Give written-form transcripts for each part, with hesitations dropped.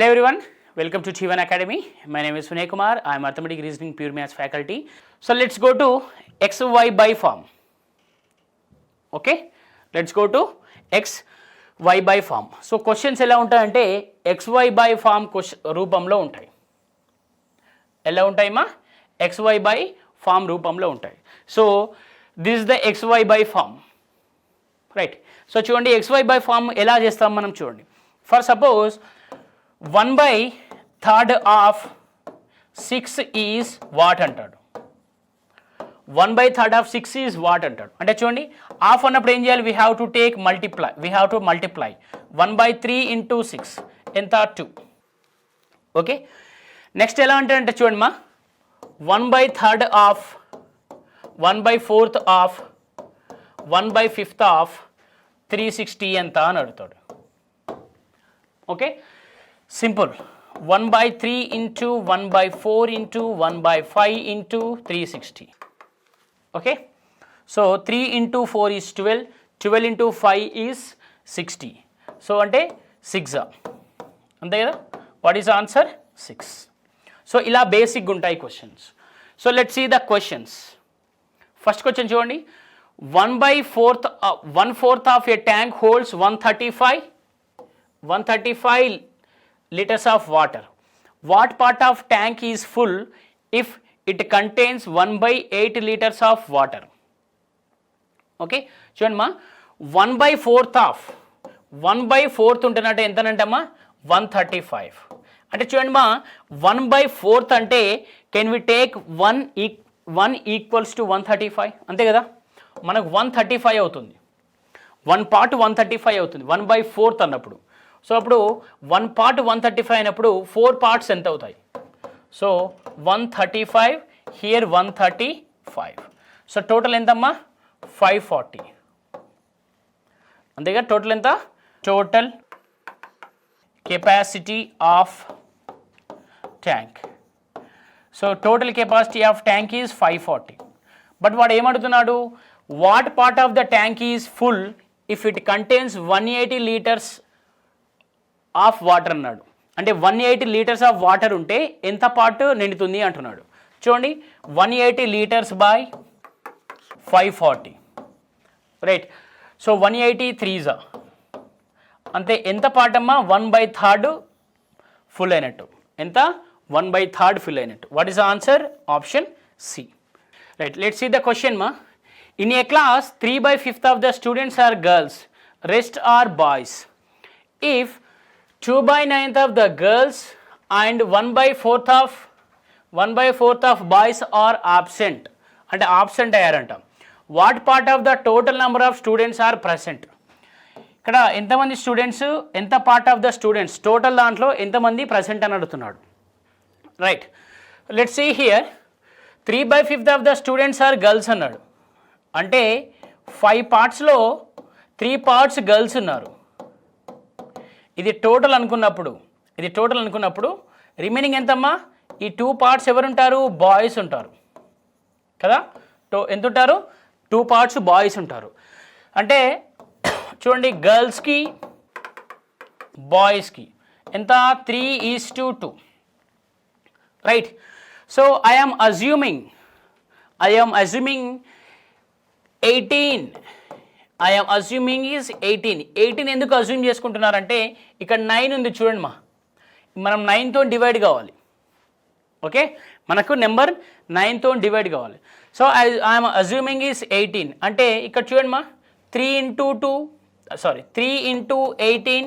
Hello everyone, welcome to T1 Academy. My name is Sunay Kumar. I am Arithmetic Reasoning Pure Maths faculty. So let's go to XY by form. Okay, let's go to XY by form. So questions ఎలా ఉంటాయంటే XY by form రూపంలో ఉంటాయి. ఎలా ఉంటాయమ్మా? XY by form రూపంలో ఉంటాయి. So this is the XY by form. Right. So చూడండి XY by form ఎలా చేస్తాం మనం చూడండి. For suppose 1/3 of 6 is what అంటాడు. 1/3 of 6 is what అంటాడు. అంటే చూడండి హాఫ్ అన్నప్పుడు ఏం చేయాలి? we have to multiply 1/3 into 6 ఎంత 2. ఓకే, నెక్స్ట్ ఎలా అంటే చూడండి మా 1/3 of 1/4 of 1/5 of 360 ఎంత అని అడుగుతాడు. Okay, simple 1/3 into 1/4 into 1/5 into 360. Okay, so 3 into 4 is 12, 12 into 5 is 60. So అంటే 6 అంతే కదా. What is answer? 6. సో ఇలా బేసిక్గా ఉంటాయి questions. So let's see the questions. First question చూడండి. 1/4 of a tank holds 135 liters of water. What part of tank is full if it contains 1/8 liters of water? Okay చూడండి మా 1/4 ఉంటున్నట్టు ఎంతనంటమ్మా 135. అంటే చూడండి మా 1/4 అంటే can we take 1 equals to 135 అంతే కదా. మనకు 135 అవుతుంది, 1 part 135 అవుతుంది 1/4 అన్నప్పుడు. సో అప్పుడు 1 part 135 అయినప్పుడు 4 parts ఎంత అవుతాయి? So 135 here 135. సో టోటల్ ఎంతమ్మా 540 అంతేగా. టోటల్ ఎంత? Total capacity of tank. So total capacity of tank is 540. But వాడు ఏమడుగుతున్నాడు? What part of the tank is full if it contains 180 liters of water అన్నాడు. అంటే 180 liters ఆఫ్ వాటర్ ఉంటే ఎంత part నిండుతుంది అంటున్నాడు. చూడండి 180 liters by 540 right. So 180 3s అంతే. ఎంత పార్ట్ అమ్మా? 1/3 ఫుల్ అయినట్టు. ఎంత? 1/3 ఫుల్ అయినట్టు. What is answer? Option C. Right, let's see the question మా. In a class 3/5 of the students are girls, rest are boys. If 2/9 of the girls and 1/4 of boys are absent, అంటే absent అయ్యారంట, what part of the total number of students are present? ఇక్కడ ఎంతమంది students, ఎంత part of the students, total దాంట్లో ఎంతమంది present అని అడుగుతున్నాడు. Right, let's see here 3/5 of the students are girls అన్నాడు. అంటే 5 partsలో 3 parts గర్ల్స్ ఉన్నారు. ఇది టోటల్ అనుకున్నప్పుడు రిమైనింగ్ ఎంతమ్మా? ఈ 2 parts ఎవరు ఉంటారు? బాయ్స్ ఉంటారు కదా. ఎంత ఉంటారు? 2 parts బాయ్స్ ఉంటారు. అంటే చూడండి గర్ల్స్కి బాయ్స్కి ఎంత? 3:2 right. So I am assuming 18. I am assuming is 18 ఎందుకు అజ్యూమ్ చేసుకుంటున్నారంటే ఇక్కడ 9 ఉంది చూడండి మా, మనం 9తో డివైడ్ కావాలి. ఓకే, మనకు నెంబర్ 9తో డివైడ్ కావాలి. సో ఐఎమ్ అజ్యూమింగ్ ఈజ్ 18 అంటే ఇక్కడ చూడండి మా 3 into 18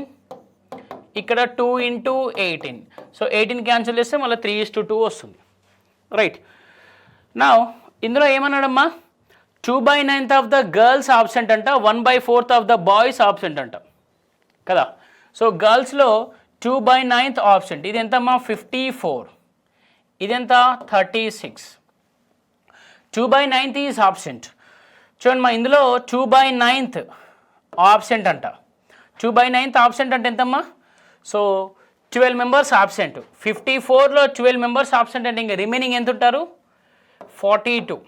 ఇక్కడ 2 into 18. సో 18 క్యాన్సిల్ చేస్తే మళ్ళీ 3:2 వస్తుంది. రైట్, నా ఇందులో ఏమన్నాడమ్మా? 2/9 ఆఫ్ ద గర్ల్స్ ఆబ్సెంట్ అంట, 1/4 ఆఫ్ ద బాయ్స్ ఆబ్సెంట్ అంట కదా. సో గర్ల్స్లో 2/9 ఆబ్సెంట్. ఇది ఎంతమ్మా? 54. ఇదెంత? 36. 2/9 ఈజ్ ఆబ్సెంట్. చూడండి మా ఇందులో 2/9 ఆబ్సెంట్ అంట. 2/9 ఆబ్సెంట్ అంటే ఎంతమ్మా? So 12 members absent. 54లో 12 members ఆబ్సెంట్ అంటే ఇంకా రిమైనింగ్ ఎంత ఉంటారు? 42.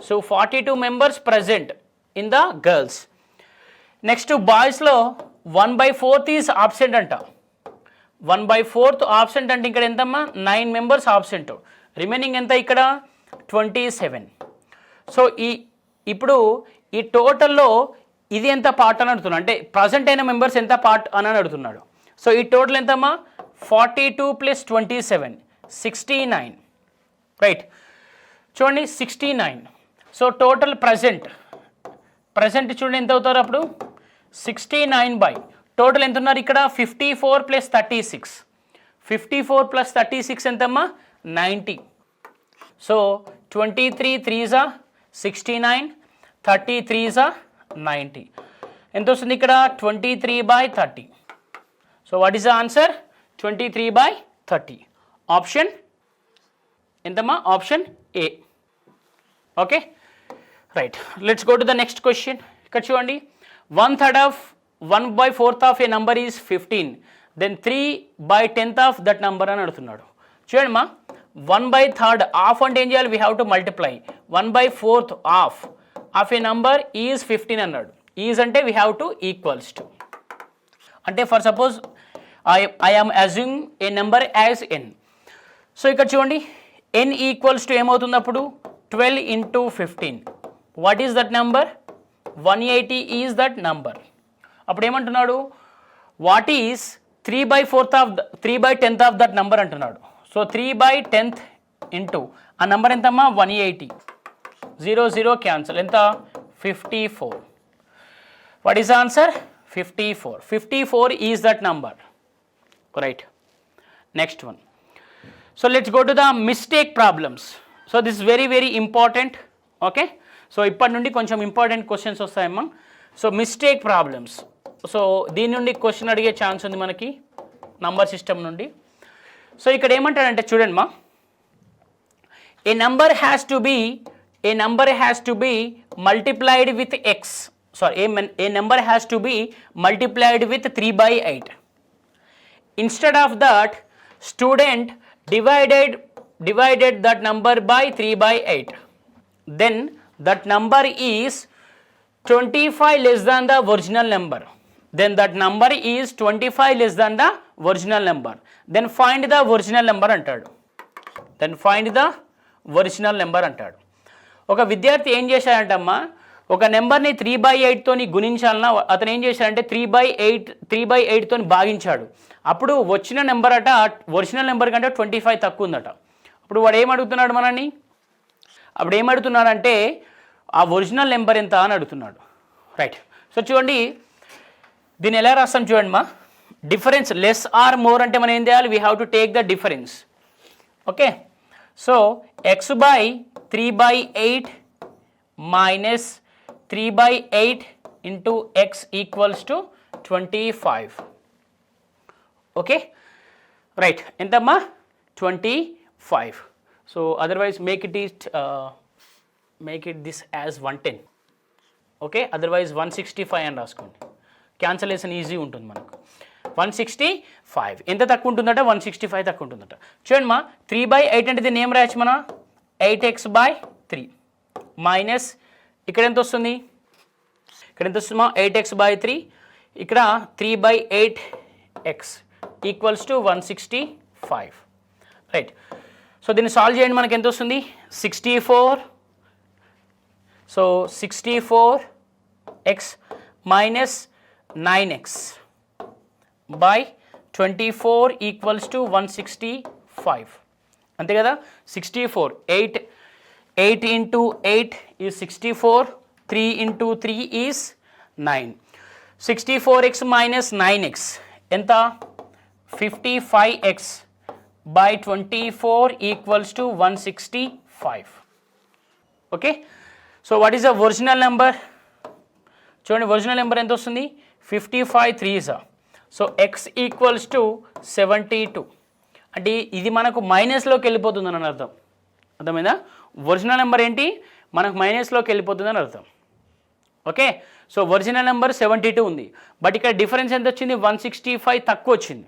So 42 members present in the girls. Next బాయ్స్లో 1/4 ఈజ్ ఆబ్సెంట్ అంట. 1/4 ఆబ్సెంట్ అంటే ఇక్కడ ఎంతమ్మా 9 మెంబర్స్ ఆబ్సెంట్, రిమైనింగ్ ఎంత ఇక్కడ 27. సో ఇప్పుడు ఈ టోటల్లో ఇది ఎంత పార్ట్ అని అడుగుతున్నాడు, అంటే ప్రజెంట్ అయిన మెంబర్స్ ఎంత పార్ట్ అని అడుగుతున్నాడు. సో ఈ టోటల్ ఎంతమ్మా 42 + 27 69, రైట్. చూడండి 69. సో టోటల్ ప్రజెంట్ చూడండి ఎంత అవుతారు అప్పుడు 69 టోటల్ ఎంత ఉన్నారు ఇక్కడ 54 + 36, 54 + 36 ఎంతమ్మా 90. So 23 3s 69, 33s 90. ఎంత వస్తుంది ఇక్కడ 23/30. So what is the answer 23/30. Option ఎంతమ్మా option A. Okay right, let's go to the next question. ఇక్కడ చూడండి 1/4 of a number is 15, then 3/10 of that number అని అడుగుతున్నాడు. చూడండి మా 1/3 ఆఫ్ అంటే ఏం చేయాలి, we have to multiply. 1/4 of a number is 15 అన్నాడు. ఈజ్ అంటే we have to equals to, అంటే for suppose I am assuming a number as n. So ఇక్కడ చూడండి n ఈక్వల్స్ టు ఏమవుతుంది అప్పుడు 12 × 15. What is that number 180 is that number. అప్పుడు ఏమంటున్నాడు what is 3/10 of that number అంటున్నాడు. So 3/10 into ఆ నెంబర్ ఎంతమ్మా 180, 0 0 క్యాన్సల్, ఎంత 54. What is answer 54. 54 is that number, right. Next one. So let's go to the mistake problems. So this is very very important. Okay, so ఇప్పటి నుండి కొంచెం important questions వస్తాయమ్మా. So mistake problems, so దీని నుండి question అడిగే chance ఉంది మనకి number system నుండి. సో ఇక్కడ ఏమంటాడంటే చూడండి మా, a number has to be multiplied with x, sorry a number has to be multiplied with 3/8. Instead of that student divided that number by 3/8, then that number is 25 less than the original number. Then that number is 25 less than the original number. Then find the original number అంటాడు. ఒక విద్యార్థి ఏం చేశాడంటమ్మా, ఒక నెంబర్ని 3/8తోని గుణించాలన్నా అతను ఏం చేశాడంటే 3/8తోని భాగించాడు. అప్పుడు వచ్చిన నెంబర్ అట ఒరిజినల్ నెంబర్ కంటే 25 తక్కువ ఉందట. అప్పుడు వాడు ఏమడుగుతున్నాడు మనని, అప్పుడు ఏమడుగుతున్నాడంటే ఆ ఒరిజినల్ నెంబర్ ఎంత అని అడుగుతున్నాడు, రైట్. సో చూడండి దీన్ని ఎలా రాస్తాం చూడండి మా, డిఫరెన్స్ లెస్ ఆర్ మోర్ అంటే మనం ఏం చేయాలి, we have to take the difference. Okay, so x/3/8 minus 3/8 into x equals to 25. Okay right, ఎంతమ్మా 25. So otherwise make it this as 110. Okay, otherwise 165 అని రాసుకోండి, క్యాన్సలేషన్ ఈజీ ఉంటుంది మనకు. 165 ఎంత తక్కువ ఉంటుందట, 165 తక్కువ ఉంటుందట. చూడండి మా 3/8 అంటే దీన్ని ఏం రాయచ్చు మన 8x/3 మైనస్ ఇక్కడ ఎంత వస్తుంది, ఇక్కడ ఎంత వస్తుందా 8x/3, ఇక్కడ 3/8x equals to 165, right. So దీన్ని సాల్వ్ చేయండి, మనకి ఎంత వస్తుంది 64. So 64x minus 9x by 24 equals to 165, అంతే కదా. 64 8 into 8 is 64, 3 into 3 is 9. 64x minus 9x ఎంత 55x by 24 equals to 165. Okay, so what is the original number, చూడండి original number ఎంత వస్తుంది 55 3s. So x equals to 72, అంటే ఇది మనకు మైనస్లోకి వెళ్ళిపోతుందని అర్థం, అర్థమైందా. ఒరిజినల్ నెంబర్ ఏంటి మనకు మైనస్లోకి వెళ్ళిపోతుందని అర్థం. ఓకే, సో ఒరిజినల్ నెంబర్ 72 ఉంది, బట్ ఇక్కడ డిఫరెన్స్ ఎంత వచ్చింది 165 తక్కువ వచ్చింది,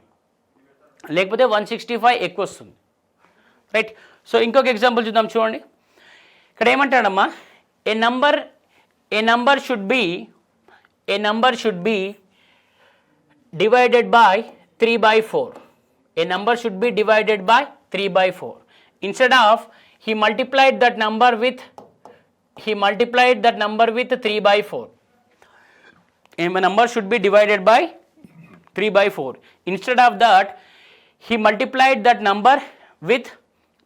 లేకపోతే 165 ఎక్కువ వస్తుంది, రైట్. సో ఇంకొక ఎగ్జాంపుల్ చూద్దాం చూడండి. ఇక్కడ ఏమంటాడమ్మా, a number should be divided by 3/4. a number should be divided by 3 by 4. Instead of he multiplied that number with 3 by 4. A number should be divided by 3 by 4. Instead of that, he multiplied that number with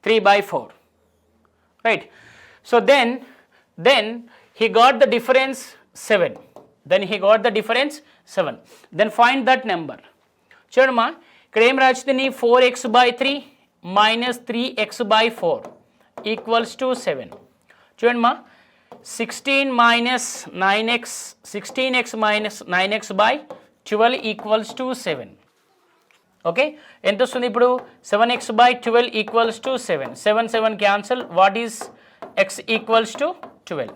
3 by 4. Right? So then he got the difference 7. Then find that number. చూడమ్మా ఇక్కడ ఏం రాస్తుంది 4x by 3 minus 3x by 4 equals to 7. చూడమ్మా 16x minus 9x by 12 equals to 7. Okay, ఎంత వస్తుంది ఇప్పుడు 7x by 12 equals to 7. 7 cancel. What is x equals to 12?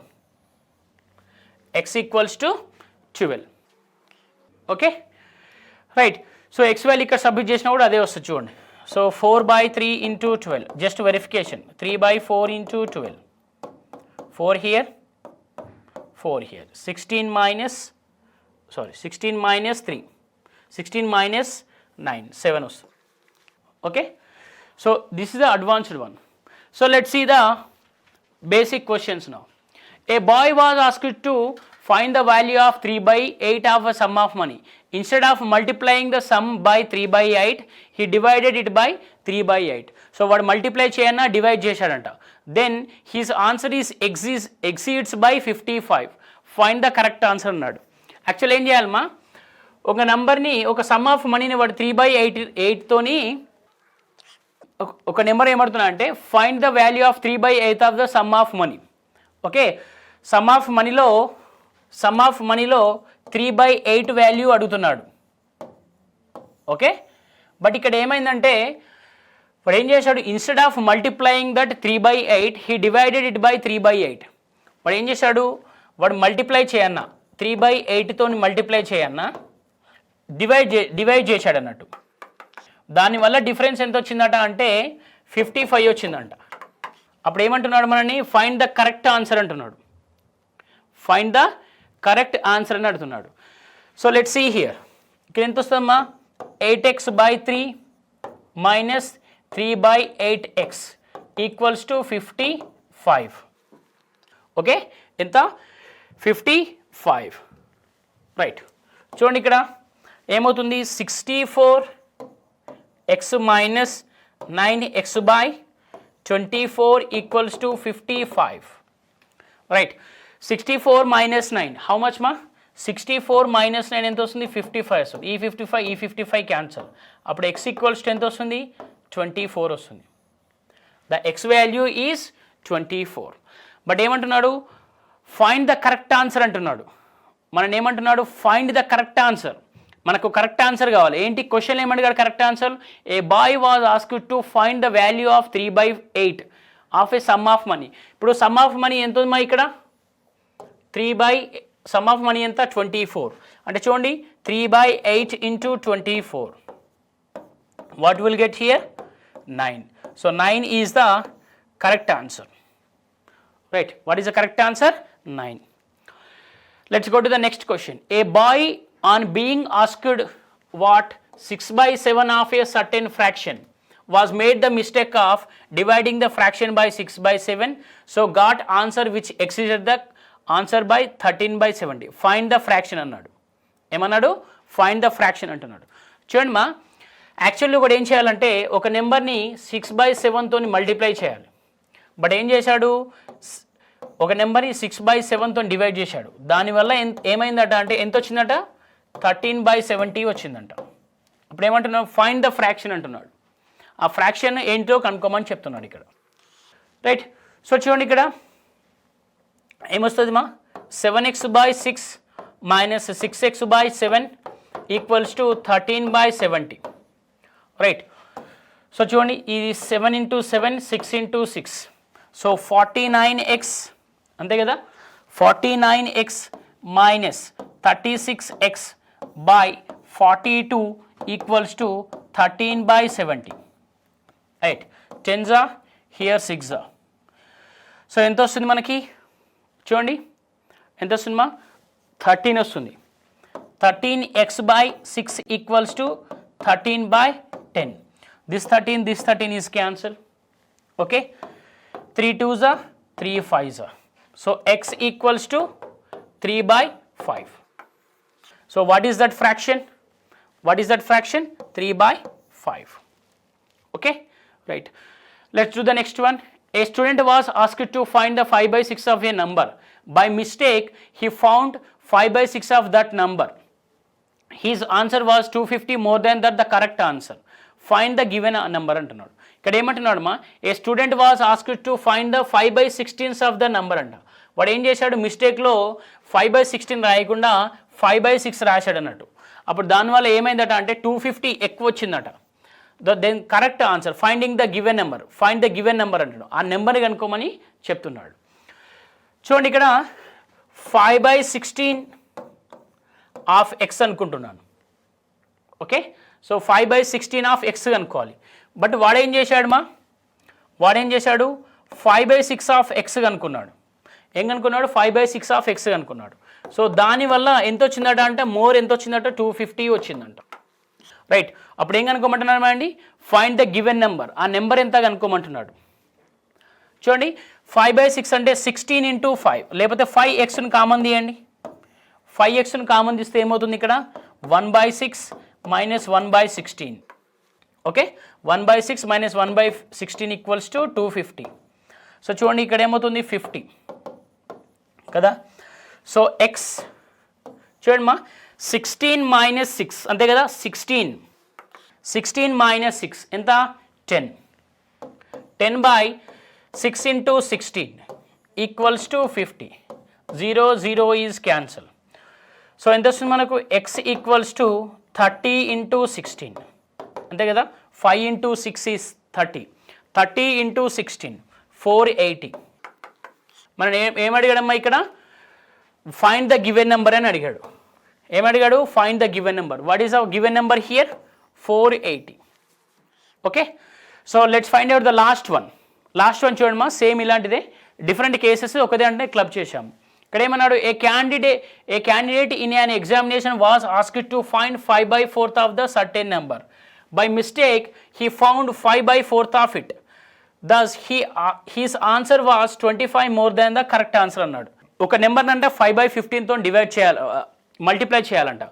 X equals to 12. Okay right. So X value ఇక్కడ submit చేసినా కూడా అదే వస్తుంది చూడండి. So 4 by 3 into 12, just verification. 3 by 4 into 12, 4 here, 4 here. 16 minus 3, 16 minus 9, 7 వస్తుంది. Okay, so this is the advanced one. So let's see the basic questions now. A boy was asked to find the value of 3 by 8 of a sum of money. Instead of multiplying the sum by 3 by 8, he divided it by 3 by 8. So what multiply చేయన్నా divide చేశాడంట. Then his answer is exceeds by 55. Find the correct answer అన్నాడు. Actual ఏం చేయాలమ్మా, ఒక నెంబర్ని, ఒక some of మనీని వాడు 3 by 8 తోని ఒక నెంబర్ ఏమడుతున్నా అంటే find the value of 3 by 8 of the sum of money. Okay, some of మనీలో 3 by 8 వాల్యూ అడుగుతున్నాడు. ఓకే, బట్ ఇక్కడ ఏమైందంటే వాడు ఏం చేశాడు, instead of multiplying that 3 by 8 he divided it by 3 by 8. వాడు ఏం చేశాడు, వాడు మల్టిప్లై చేయన్నా 3 by 8తో మల్టిప్లై చేయన్నా డివైడ్ చేశాడు అన్నట్టు. దానివల్ల డిఫరెన్స్ ఎంత వచ్చిందట అంటే 55 వచ్చిందంట. అప్పుడు ఏమంటున్నాడు మనని, ఫైండ్ ద కరెక్ట్ ఆన్సర్ అంటున్నాడు. ఫైండ్ ద కరెక్ట్ ఆన్సర్ అని అడుగుతున్నాడు. So let's see here. ఇక్కడ ఎంత వస్తుందమ్మా, 8x by 3 minus 3 by 8x equals to 55. Okay, ఎంత 55. రైట్, చూడండి ఇక్కడ ఏమవుతుంది, 64x minus 9x by 24 equals to 55. Right, 64 minus 9 how much మా, 64 minus 9 ఎంత వస్తుంది, 55 వస్తుంది. ఈ 55 క్యాన్సల్. అప్పుడు x ఈక్వల్స్ టు ఎంత వస్తుంది, 24 వస్తుంది. The x value is 24. But ఏమంటున్నాడు, ఫైండ్ ద కరెక్ట్ ఆన్సర్ అంటున్నాడు. మనం ఏమంటున్నాడు, ఫైండ్ ద కరెక్ట్ ఆన్సర్. మనకు కరెక్ట్ ఆన్సర్ కావాలి. ఏంటి క్వశ్చన్ ఏమడిగాడు, correct answer. A boy was asked to find the value of 3 by 8 of a sum of money. ఇప్పుడు sum of money ఎంత ఉందమ్మా ఇక్కడ, 3 by సమ్ ఆఫ్ మనీ ఎంత, 24. అంటే చూడండి 3 by 8 into 24. What will get here, 9. So 9 is the correct answer. Right, what is the correct answer, 9. Let's go to the next question. A boy on being asked what 6 by 7 of a certain fraction was made the mistake of dividing the fraction by 6 by 7, so got answer which exceeded the answer by 13 by 70. Find the fraction అన్నాడు. ఏమన్నాడు, find the fraction అంటున్నాడు. చూడండి మా, actually కూడా ఏం చేయాలంటే ఒక నెంబర్ని 6 by 7తో మల్టిప్లై చేయాలి. బట్ ఏం చేశాడు, ఒక నెంబర్ని 6 by 7తో డివైడ్ చేశాడు. దానివల్ల ఏమైందట అంటే ఎంత వచ్చిందట, 13 by 70 వచ్చిందంట. ఇప్పుడు ఏమంటున్నాడు, ఫైండ్ ద ఫ్రాక్షన్ అంటున్నాడు. ఆ ఫ్రాక్షన్ ఏంటో కనుక్కోమని చెప్తున్నాడు ఇక్కడ. రైట్, సో చూడండి ఇక్కడ ఏమొస్తుంది మా, 7x by 6 minus 6x by 7 equals to 13 by 70. Right, so చూడండి ఇది 7 into 7, 6 into 6. సో 49x అంతే కదా, 49x minus 36x by 42 equals to 13 by 70. Right, 10s are here, 6s are. So ఎంత వస్తుంది మనకి, చూడండి ఎంత వస్తుంది మా, 13 వస్తుంది. 13x by 6 equals to 13 by 10. this 13 is cancel. Okay, 3 2s are 3 5s are. So x equals to 3 by 5. So what is that fraction? What is that fraction? 3 by 5. Okay, right. Let's do the next one. A student was asked to find the 5 by 6 of a number. By mistake, he found 5 by 6 of that number. His answer was 250 more than that the correct answer. Find the given number అంటున్నాడు. ఇక్కడ ఏమంటున్నాడు మా, a student was asked to find the 5 by 16 of the number అంట. వాడు ఏం చేశాడు, మిస్టేక్లో 5 by 16 రాయకుండా 5 by 6 రాశాడు అన్నట్టు. అప్పుడు దానివల్ల ఏమైందట అంటే 250 ఎక్కువ వచ్చిందట. Then correct answer finding the given number, find the given number అంటాడు. ఆ నెంబర్ని కనుక్కోమని చెప్తున్నాడు. చూడండి ఇక్కడ 5 by 16 ఆఫ్ ఎక్స్ అనుకుంటున్నాను. Okay, so 5 by 16 of X కనుక్కోవాలి. బట్ వాడేం చేశాడు మా, వాడేం చేశాడు 5 by 6 ఆఫ్ ఎక్స్ కనుక్కున్నాడు. ఏం కనుక్కున్నాడు, 5 by 6 ఆఫ్ ఎక్స్ కనుక్కున్నాడు. సో దానివల్ల ఎంత వచ్చిందట అంటే మోర్ ఎంత వచ్చిందట, 250 వచ్చిందంట. రైట్, అప్పుడు ఏం కనుక్కోమంటున్నాడు అండి, ఫైండ్ ద గివెన్ నెంబర్. ఆ నెంబర్ ఎంత కనుక్కోమంటున్నాడు. చూడండి 5 by 6 అంటే 16 into 5, లేకపోతే 5xను కామన్ తీయండి. 5xను కామన్ తీస్తే ఏమవుతుంది ఇక్కడ 1 by 6 minus 1 by 16. Okay, 1 by 6 minus 1 by 16 equals to 250. So చూడండి ఇక్కడ ఏమవుతుంది 50 కదా. సో ఎక్స్ చూడండి మా, 16 minus 6 అంతే కదా, 16 minus 6 ఎంత 10. 10 by 6 into 16 equals to 50. 0 0 is cancel. So ఎంత వస్తుంది మనకు, ఎక్స్ ఈక్వల్స్ టు 30 into 16 అంతే కదా. 5 into 6 ఈజ్ 30. 30 into 16 480. మనం ఏమడిగాడమ్మా ఇక్కడ, ఫైండ్ ద గివెన్ నెంబర్ అని అడిగాడు. ఏమడిగాడు, find the given number. What is our given number here, 480. Okay, so let's find out the last one. Last one చూడండి మా, same ఇలాంటిదే, డిఫరెంట్ కేసెస్ ఒకదే అంటే క్లబ్ చేశాము. ఇక్కడ ఏమన్నాడు, a candidate in an examination was asked to find 5 by 4 of the certain number. By mistake he found 5 by 4 of it. Thus his answer was 25 more than the correct answer అన్నాడు. ఒక నెంబర్ని అంటే 5 by 15తో divide చేయాలి, multiply చేయాలంట.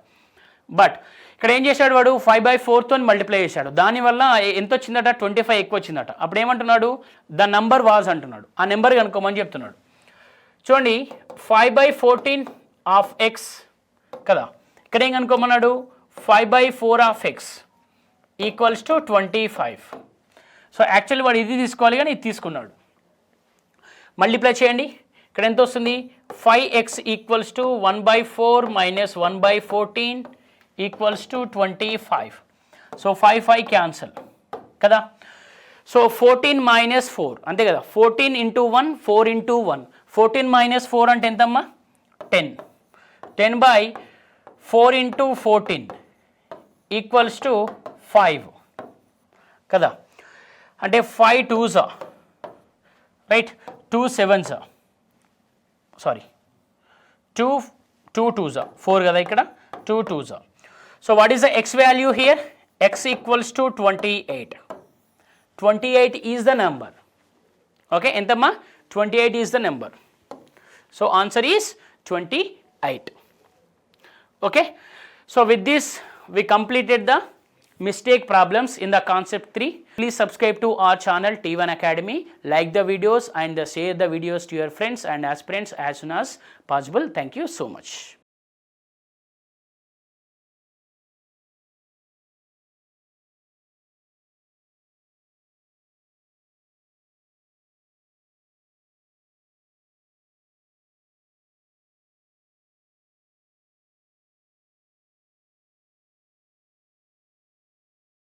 But ఇక్కడ ఏం చేశాడు వాడు, 5 by 4తో మల్టిప్లై చేశాడు. దానివల్ల ఎంత వచ్చిందట, 25 ఎక్కువ వచ్చిందట. అప్పుడు ఏమంటున్నాడు, ద నంబర్ వాజ్ అంటున్నాడు. ఆ నెంబర్ కనుక్కోమని చెప్తున్నాడు. చూడండి 5 by 14 ఆఫ్ ఎక్స్ కదా, ఇక్కడ ఏం కనుక్కోమన్నాడు, 5 by 4 of X equals to 25. So actually వాడు ఇది తీసుకోవాలి కానీ ఇది తీసుకున్నాడు. మల్టిప్లై చేయండి, ఇక్కడ ఎంత వస్తుంది, 5x equals to 1 by 4 minus 1 by 14 equals to 25. So 5 5 cancel కదా. సో 14 minus 4 అంతే కదా, 14 into 1 4 into 1. 14 minus 4 అంటే ఎంతమ్మా, 10. 10 by 4 into 14 ఈక్వల్స్ టు 5 కదా. అంటే 5 2s right, 2 7s sorry 2 2s 4 కదా, ఇక్కడ 2 2s. So what is the X value here, X equals to 28. 28 is the number. Okay, ఎంతమ్మా, 28 is the number. So answer is 28. Okay, so with this we completed the mistake problems in the concept 3. Please subscribe to our channel T1 Academy, like the videos and share the videos to your friends and aspirants as soon as possible. Thank you so much.